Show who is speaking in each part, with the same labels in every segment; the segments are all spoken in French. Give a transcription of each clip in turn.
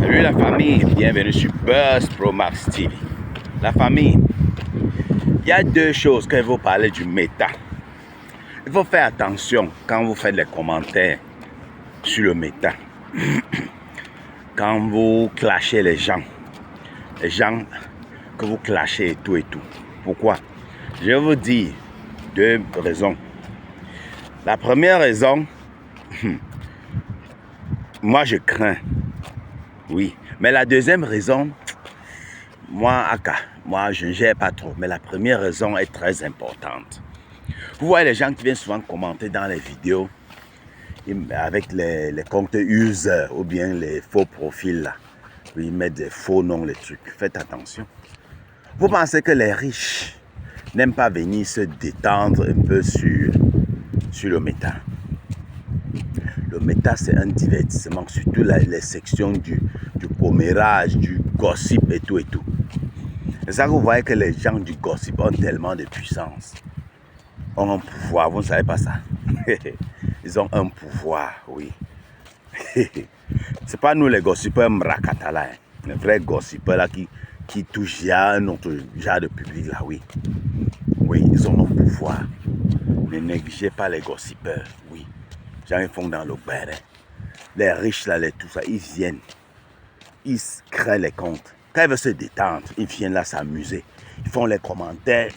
Speaker 1: Salut la famille, bienvenue sur Buzz Pro Max TV. La famille, il y a deux choses quand il faut parler du méta. Il faut faire attention quand vous faites les commentaires sur le méta. Quand vous clashez les gens que vous clashez et tout. Pourquoi? Je vais vous dire deux raisons. La première raison, moi je crains. Oui, mais la deuxième raison, moi je ne gère pas trop, mais la première raison est très importante. Vous voyez les gens qui viennent souvent commenter dans les vidéos avec les comptes user ou bien les faux profils là. Ils mettent des faux noms, les trucs. Faites attention. Vous pensez que les riches n'aiment pas venir se détendre un peu sur le méta? Le méta, c'est un divertissement, surtout les sections du commérage, du gossip et tout. C'est ça que vous voyez que les gens du gossip ont tellement de puissance. Ont un pouvoir, vous ne savez pas ça. Ils ont un pouvoir, oui. C'est pas nous les gossipeurs mrakata là, les vrais gossipeurs là qui touchent à un autre genre de public là, oui. Oui, ils ont un pouvoir. Ne négligez pas les gossipeurs, oui. Les gens ils font dans le beurre. Les riches là, tout ça, ils viennent. Ils créent les comptes. Quand ils veulent se détendre, ils viennent là s'amuser. Ils font les commentaires.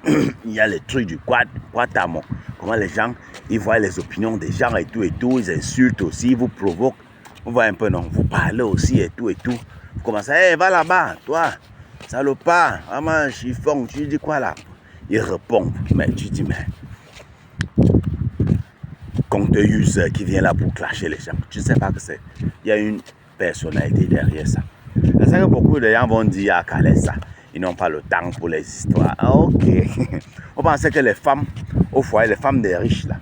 Speaker 1: Il y a les trucs du Quatamon. Comment les gens, ils voient les opinions des gens et tout. Ils insultent aussi, ils vous provoquent. Vous voyez un peu, non? Vous parlez aussi et tout. Vous commencez, hey, va là-bas, toi, salopard, vraiment, chiffon, tu dis quoi là? Ils répondent. Mais tu dis, mais compte user qui vient là pour clasher les gens. Tu ne sais pas que c'est. Il y a une personnalité derrière ça. C'est ça que beaucoup de gens vont dire à Calais ça. Ils n'ont pas le temps pour les histoires. Ah, ok. On pensait que les femmes, au foyer, les femmes des riches là,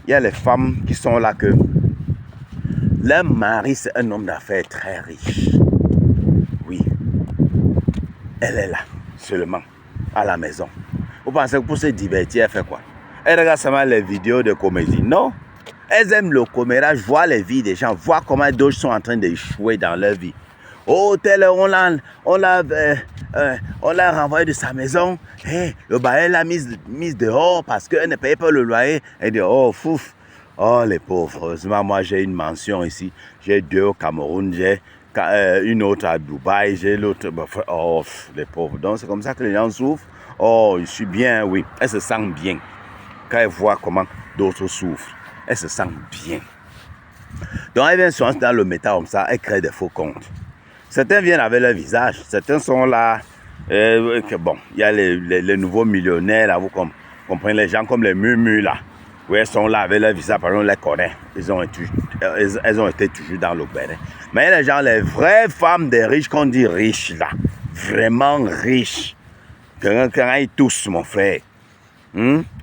Speaker 1: il y a les femmes qui sont là que leur mari c'est un homme d'affaires très riche. Oui. Elle est là, seulement, à la maison. Vous pensez que pour se divertir, elle fait quoi? Elle regarde seulement les vidéos de comédie. Non. Elles aiment le commérage, voir les vies des gens, voir comment d'autres sont en train d'échouer dans leur vie. Oh, tel, on l'a renvoyé de sa maison. Hey, le bail l'a mise dehors parce qu'elle ne payait pas le loyer. Elle dit, oh, fouf. Oh, les pauvres. Heureusement, moi, j'ai une mention ici. J'ai deux au Cameroun, j'ai une autre à Dubaï, j'ai l'autre. Oh, les pauvres. Donc, c'est comme ça que les gens souffrent. Oh, je suis bien, oui. Elle se sent bien. Quand elle voit comment d'autres souffrent, elle se sent bien. Donc, elle vient souvent dans le méta comme ça, elle crée des faux comptes. Certains viennent avec leur visage, certains sont là. Bon, il y a les nouveaux millionnaires, là, vous comprenez, les gens comme les murmures, là. Oui, elles sont là avec leur visage, par exemple, on les connaît. Elles ont été toujours dans le bénin. Mais les gens, les vraies femmes des riches, qu'on dit riches, là, vraiment riches. Quand ils toussent, mon frère.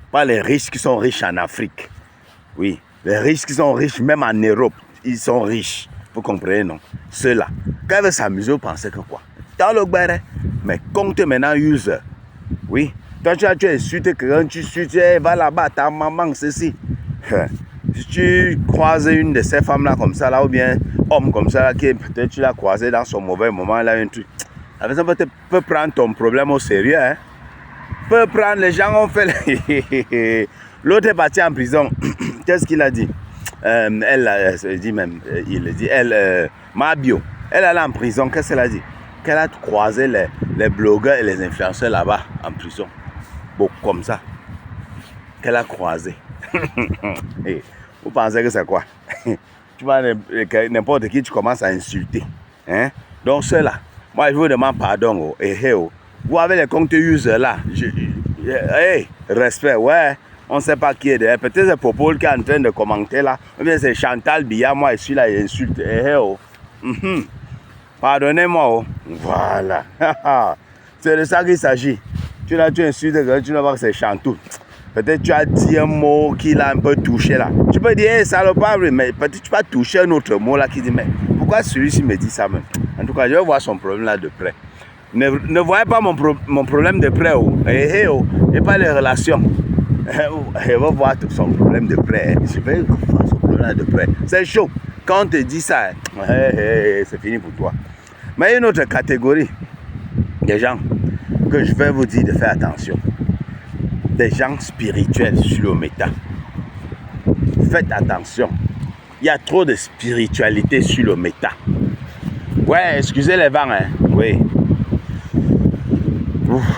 Speaker 1: Pas les riches qui sont riches en Afrique. Oui, les riches qui sont riches, même en Europe, ils sont riches. Vous comprenez, non? Ceux-là. Quand ils veulent s'amuser, vous pensez que quoi? Dans le béret. Mais compte maintenant user. Oui. Toi, tu insultes quelqu'un, tu insultes, va là-bas, ta maman, ceci. Si tu croises une de ces femmes-là comme ça, là, ou bien homme comme ça, là, qui peut-être tu l'as croisé dans son mauvais moment, là, un truc. La personne peut prendre ton problème au sérieux, hein? Peut prendre, les gens ont fait. L'autre est parti en prison. Qu'est-ce qu'il a dit? Elle dit même, il dit, Mabio, elle est en prison, qu'est-ce qu'elle a dit? Qu'elle a croisé les blogueurs et les influenceurs là-bas en prison. Bon, comme ça. Qu'elle a croisé. Et vous pensez que c'est quoi? Tu vois, n'importe qui, tu commences à insulter. Hein? Donc, ceux-là, moi, je vous demande pardon. Vous avez les comptes users là. Hey, respect, ouais. On ne sait pas qui est derrière. Peut-être c'est Popol qui est en train de commenter là. Ou bien c'est Chantal Biya, moi je suis là et insulte. Pardonnez-moi. Voilà. C'est de ça qu'il s'agit. Tu insultes quelqu'un, tu ne vois pas que c'est Chantou. Peut-être tu as dit un mot qui l'a un peu touché là. Tu peux dire, hey, salopard, mais peut-être tu vas toucher un autre mot là qui dit, mais pourquoi celui-ci me dit ça même? En tout cas, je vais voir son problème là de près. Ne voyez pas mon problème de près. Et pas les relations. Je vais voir son problème de près. Je vais voir son problème de près. C'est chaud. Quand on te dit ça, c'est fini pour toi. Mais il y a une autre catégorie des gens que je vais vous dire de faire attention. Des gens spirituels sur le méta. Faites attention. Il y a trop de spiritualité sur le méta. Ouais, excusez les vents, hein. Oui.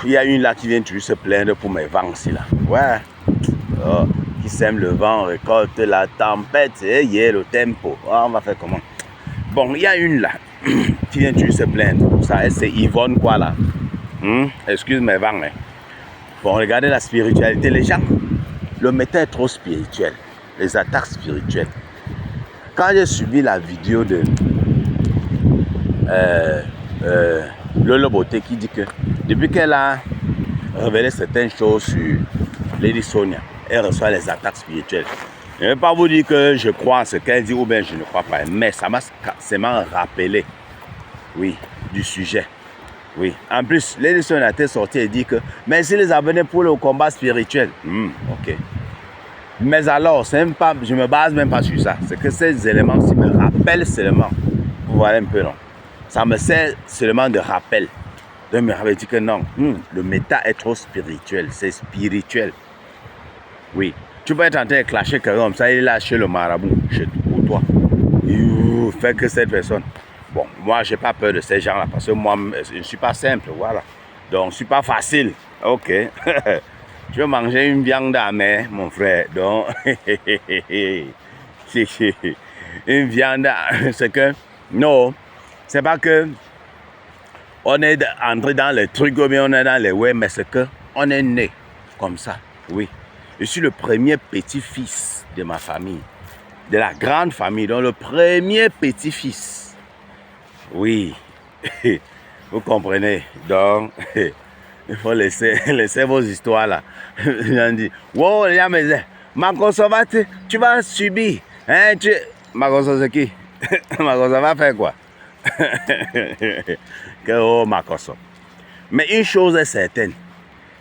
Speaker 1: Il y a une là qui vient toujours se plaindre pour mes vents ici là. Ouais. Oh, qui sème le vent, récolte la tempête, et le tempo. Oh, on va faire comment? Bon, il y a une là qui vient toujours se plaindre. Ça, c'est Yvonne quoi là? Excuse mes vents. Hein. Bon, regardez la spiritualité. Les gens, le méta est trop spirituel. Les attaques spirituelles. Quand j'ai suivi la vidéo de Lolo Beauté qui dit que depuis qu'elle a révélé certaines choses sur Lady Sonia, elle reçoit les attaques spirituelles. Je ne vais pas vous dire que je crois en ce qu'elle dit ou bien je ne crois pas, mais ça m'a rappelé, oui, du sujet. Oui. En plus, Lady Sonia était sortie et dit que merci les abonnés pour le combat spirituel. Ok. Mais alors, je ne me base même pas sur ça. C'est que ces éléments-ci me rappellent seulement. Vous voyez un peu, non? Ça me sert seulement de rappel. De me rappeler que non, le méta est trop spirituel. C'est spirituel. Oui. Tu peux être en train de clasher quelqu'un comme ça, il est là chez le marabout, pour toi. Il fait que cette personne. Bon, moi, je n'ai pas peur de ces gens-là parce que moi, je ne suis pas simple, voilà. Donc, je ne suis pas facile. Ok. Je veux manger une viande à mer, mon frère. Donc, une viande, c'est que, non, c'est pas que on est entré dans les trucs, mais on est dans les ouais, mais c'est que on est né comme ça, oui. Je suis le premier petit-fils de ma famille, de la grande famille, donc le premier petit-fils. Oui, vous comprenez. Donc, il faut laisser vos histoires là. On dit, wow, les gens me disaient, Makosso, tu vas subir. Hein, Makosso, c'est qui? Makosso va faire quoi? Que oh, Makosso. Mais une chose est certaine,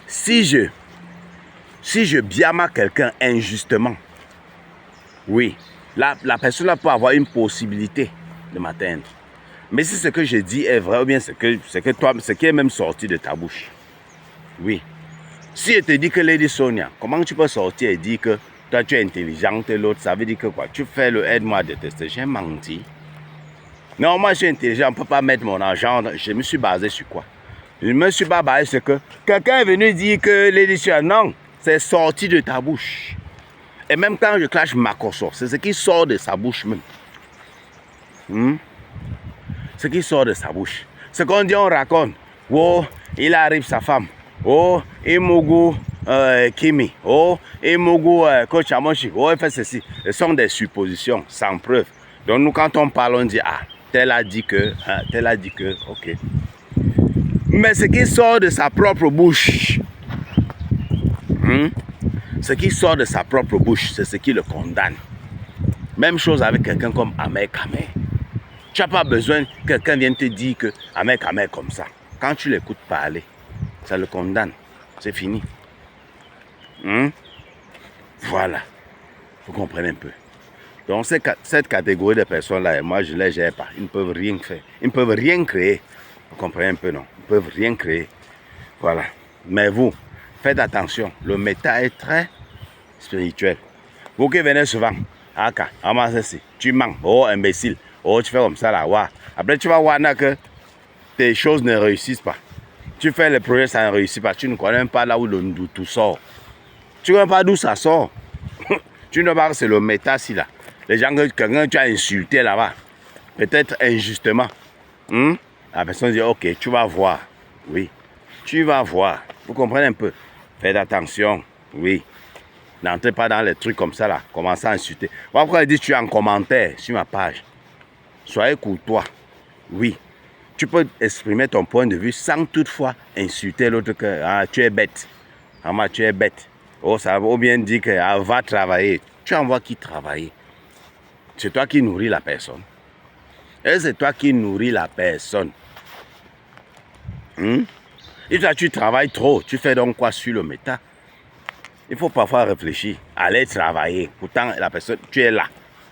Speaker 1: si je biama quelqu'un injustement, oui, la personne là peut avoir une possibilité de m'atteindre. Mais si ce que je dis est vrai ou bien ce qui est même sorti de ta bouche, oui. Si je te dis que Lady Sonia, comment tu peux sortir et dire que toi tu es intelligente et l'autre, ça veut dire que quoi? Tu fais le aide-moi à détester. J'ai menti. Non, moi je suis intelligent, on ne peut pas mettre mon argent. Je me suis basé sur quoi? Je me suis pas basé sur que quelqu'un est venu dire que Lady Sonia, non, c'est sorti de ta bouche. Et même quand je clash Makosso, c'est ce qui sort de sa bouche même. Ce qui sort de sa bouche. Ce qu'on dit, on raconte. Oh, il arrive sa femme. Oh, il mougou Kimi. Oh, il mougou Coach Amoshi. Oh, il fait ceci. Ce sont des suppositions sans preuve. Donc nous, quand on parle, on dit, ah, tel a dit que, ok. Mais ce qui sort de sa propre bouche, ce qui sort de sa propre bouche, c'est ce qui le condamne. Même chose avec quelqu'un comme Ahmed Kameh. Tu n'as pas besoin que quelqu'un vienne te dire que Ahmed Kameh comme ça. Quand tu l'écoutes parler, ça le condamne. C'est fini. Voilà. Vous comprenez un peu. Donc cette catégorie de personnes-là, moi je ne les gère pas. Ils ne peuvent rien faire. Ils ne peuvent rien créer. Vous comprenez un peu, non? Ils ne peuvent rien créer. Voilà. Mais vous, faites attention. Le méta est très spirituel. Vous qui venez souvent, tu mens. Oh, imbécile. Oh, tu fais comme ça là. Ouais. Après, tu vas voir que tes choses ne réussissent pas. Tu fais le projet, ça ne réussit pas. Tu ne connais même pas là où tout sort. Tu ne connais pas d'où ça sort. Tu ne sais pas que c'est le méta si là. Les gens que quelqu'un tu as insulté là-bas, peut-être injustement. La personne dit, ok, tu vas voir. Oui, tu vas voir. Vous comprenez un peu? Faites attention. Oui. N'entrez pas dans les trucs comme ça là. Commencez à insulter. Pourquoi elle dit tu es en commentaire sur ma page? Soyez courtois. Oui. Tu peux exprimer ton point de vue sans toutefois insulter l'autre que ah, tu es bête. Ah, tu es bête. Oh, ça veut bien dire que ah, va travailler. Tu envoies qui travailler? C'est toi qui nourris la personne. Et c'est toi qui nourris la personne. Et toi, tu travailles trop. Tu fais donc quoi sur le méta? Il faut parfois réfléchir. Aller travailler. Pourtant, la personne, tu es là,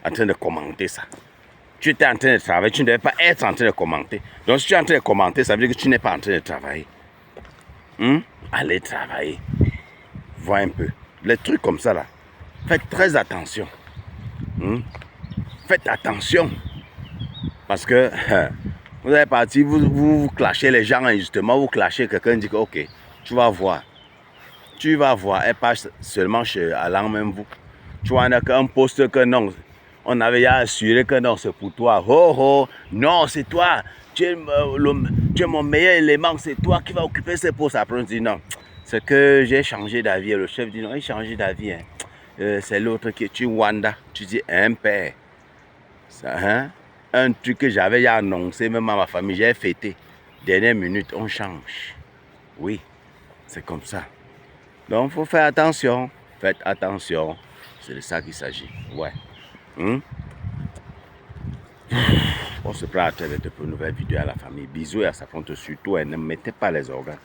Speaker 1: en train de commenter ça. Tu étais en train de travailler, tu ne devais pas être en train de commenter. Donc si tu es en train de commenter, ça veut dire que tu n'es pas en train de travailler. Allez travailler. Vois un peu. Les trucs comme ça là. Faites très attention. Faites attention. Parce que vous allez partir, vous clashez les gens injustement, vous clashez quelqu'un, dit que ok, tu vas voir. Tu vas voir. Elle passe seulement chez Allant même vous. Tu vois, on a qu'un poste que non. On avait assuré que non, c'est pour toi. Oh oh, non, c'est toi. Tu es mon meilleur élément, c'est toi qui vas occuper ce poste. Après, on dit non. C'est que j'ai changé d'avis. Le chef dit non, il a changé d'avis. C'est l'autre qui est Wanda. Tu dis un père. Ça, hein? Un truc que j'avais annoncé même à ma famille, j'ai fêté. Dernière minute, on change. Oui, c'est comme ça. Donc, il faut faire attention. Faites attention. C'est de ça qu'il s'agit. Ouais. On se prend à tête pour une nouvelle vidéo à la famille. Bisous et à sa compte surtout. Et ne mettez pas les organes.